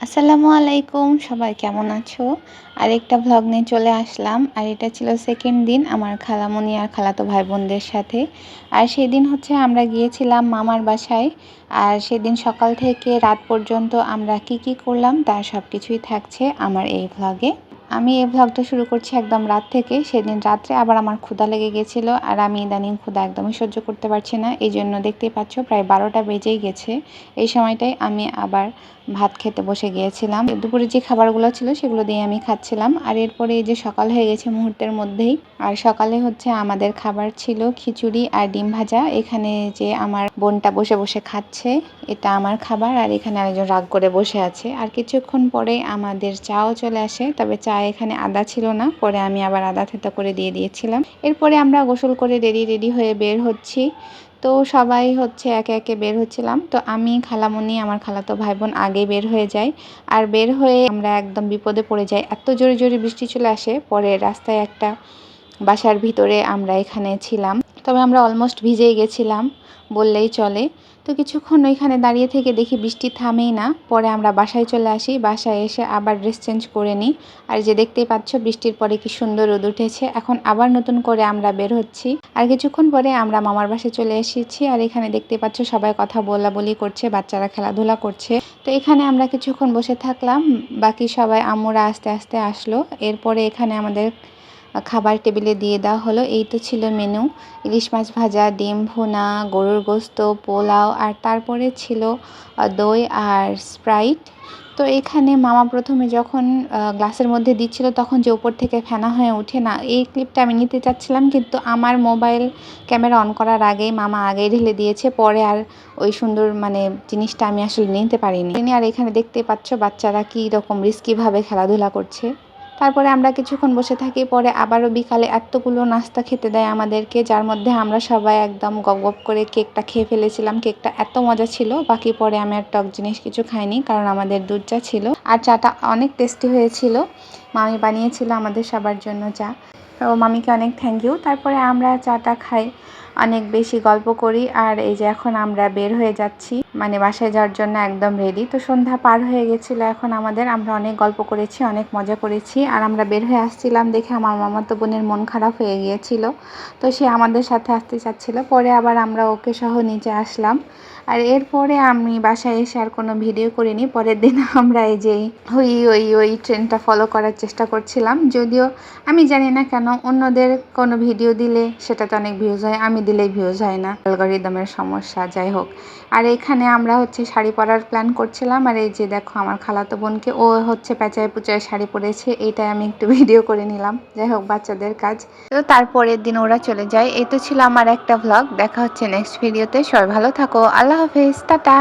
আসসালামু আলাইকুম, সবাই কেমন আছো? আরেকটা ভ্লগ নিয়ে চলে আসলাম। আর এটা ছিল সেকেন্ড দিন আমার খালামণি আর খালাতো ভাই বোনদের সাথে। আর সেদিন হচ্ছে আমরা গিয়েছিলাম মামার বাসায়। আর সেদিন সকাল থেকে রাত পর্যন্ত আমরা কি করলাম তার সব কিছুই থাকছে আমার এই ভ্লগে। আমি এই ভ্লগটা শুরু করছি একদম রাত থেকে। সেদিন রাত্রে আবার আমার ক্ষুধা লেগে গেছিলো, আর আমি ইদানিং ক্ষুধা একদমই সহ্য করতে পারছি না। এই জন্য দেখতেই পাচ্ছ প্রায় 12টা বেজেই গেছে। এই সময়টাই আমি আবার ভাত খেতে বসে গিয়েছিলাম। দুপুরে যে খাবারগুলো ছিল সেগুলো দিয়ে আমি খাচ্ছিলাম। আর এরপরে এই যে সকাল হয়ে গেছে মুহূর্তের মধ্যেই। আর সকালে হচ্ছে আমাদের খাবার ছিল খিচুড়ি আর ডিম ভাজা। এখানে যে আমার বোনটা বসে বসে খাচ্ছে, এটা আমার খাবার। আর এখানে আরেকজন রাগ করে বসে আছে। আর কিছুক্ষণ পরে আমাদের চাও চলে আসে, তবে চা এখানে আদা ছিল না, পরে আমি আবার আদা থেতা করে দিয়ে দিয়েছিলাম। এরপরে আমরা গোসল করে রেডি হয়ে বের হচ্ছি। তো সবাই হচ্ছে একে একে বের হচ্ছিলাম। তো আমি, খালামণি, আমার খালাতো ভাই বোন আগে বের হয়ে যাই। আর বের হয়ে আমরা একদম বিপদে পড়ে যাই, এত জোরে জোরে বৃষ্টি চলে আসে। পরে রাস্তায় একটা বাসার ভিতরে আমরা এখানে ছিলাম, তবে আমরা অলমোস্ট ভিজেই গেছিলাম বললেই চলে। তো কিছুক্ষণ ওইখানে দাঁড়িয়ে থেকে দেখি বৃষ্টি থামেই না। পরে আমরা বাসায় চলে আসি, বাসায় এসে আবার ড্রেস চেঞ্জ করে নিই। আর যে দেখতেই পাচ্ছ বৃষ্টির পরে কি সুন্দর রোদ উঠেছে। এখন আবার নতুন করে আমরা বের হচ্ছি। আর কিছুক্ষণ পরে আমরা মামার বাসায় চলে এসেছি। আর এখানে দেখতেই পাচ্ছ সবাই কথা বলাবলি করছে, বাচ্চারা খেলাধুলা করছে। তো এখানে আমরা কিছুক্ষণ বসে থাকলাম, বাকি সবাই আম্মুরা আস্তে আস্তে আসলো। এরপরে এখানে আমাদের খাবার টেবিলে দিয়ে দেওয়া হলো। এই তো ছিল মেনু: ইলিশ মাছ ভাজা, ডিম ভুনা, গরুর গোস্ত, পোলাও, আর তারপরে ছিল দই আর স্প্রাইট। তো এখানে মামা প্রথমে যখন গ্লাসের মধ্যে দিচ্ছিল তখন যে উপর থেকে ফেনা হয়ে ওঠে না, এই ক্লিপটা আমি নিতে চাচ্ছিলাম, কিন্তু আমার মোবাইল ক্যামেরা অন করার আগেই মামা আগেই ঢেলে দিয়েছে। পরে আর ওই সুন্দর জিনিসটা আমি আসলে নিতে পারিনি। আর এখানে দেখতে পাচ্ছ বাচ্চারা কী রকম রিস্কিভাবে খেলাধুলা করছে। তারপরে আমরা কিছুক্ষণ বসে থাকি। পরে আবারও বিকালে এতগুলো নাস্তা খেতে দেয় আমাদেরকে, যার মধ্যে আমরা সবাই একদম গপ গপ করে কেকটা খেয়ে ফেলেছিলাম। কেকটা এত মজা ছিল, বাকি পরে আমি আর টক জিনিস কিছু খাইনি, কারণ আমাদের দুধ চা ছিল। আর চাটা অনেক টেস্টি হয়েছিল, মামি বানিয়েছিল আমাদের সবার জন্য চা। তো মামিকে অনেক থ্যাংক ইউ। তারপরে আমরা চাটা খাই, অনেক বেশি গল্প করি। আর এই যে এখন আমরা বের হয়ে যাচ্ছি, বাসায় যাওয়ার জন্য একদম রেডি। তো সন্ধ্যা পার হয়ে গেছিলো এখন আমাদের। আমরা অনেক গল্প করেছি, অনেক মজা করেছি। আর আমরা বের হয়ে আসছিলাম দেখে আমার মামাতো বোনের মন খারাপ হয়ে গিয়েছিল, তো সে আমাদের সাথে আসতে চাচ্ছিল। পরে আবার আমরা ওকে সহ নিচে আসলাম। আর এরপরে আমি বাসায় এসে আর কোনো ভিডিও করিনি। পরের দিন আমরা এই যে ওই ট্রেনটা ফলো করার চেষ্টা করছিলাম, যদিও আমি জানি না কেন অন্যদের কোনো ভিডিও দিলে সেটাতে অনেক ভিউজ হয়, আমি দিলেই ভিউজ হয় না, অ্যালগরিদমের সমস্যা, যাই হোক। আর এখানে আমরা হচ্ছে শাড়ি পরার প্ল্যান করছিলাম। আর এই যে দেখো আমার খালাতো বোনকে, ও হচ্ছে পেঁচায় পুচায় শাড়ি পরেছে, এইটাই আমি একটু ভিডিও করে নিলাম। যাই হোক, বাচ্চাদের কাজ। তো তারপরের দিন ওরা চলে যায়। এই তো ছিল আমার একটা ভ্লগ। দেখা হচ্ছে নেক্সট ভিডিওতে। সবাই ভালো থাকো, আল্লাহ হাফেজ, টাটা।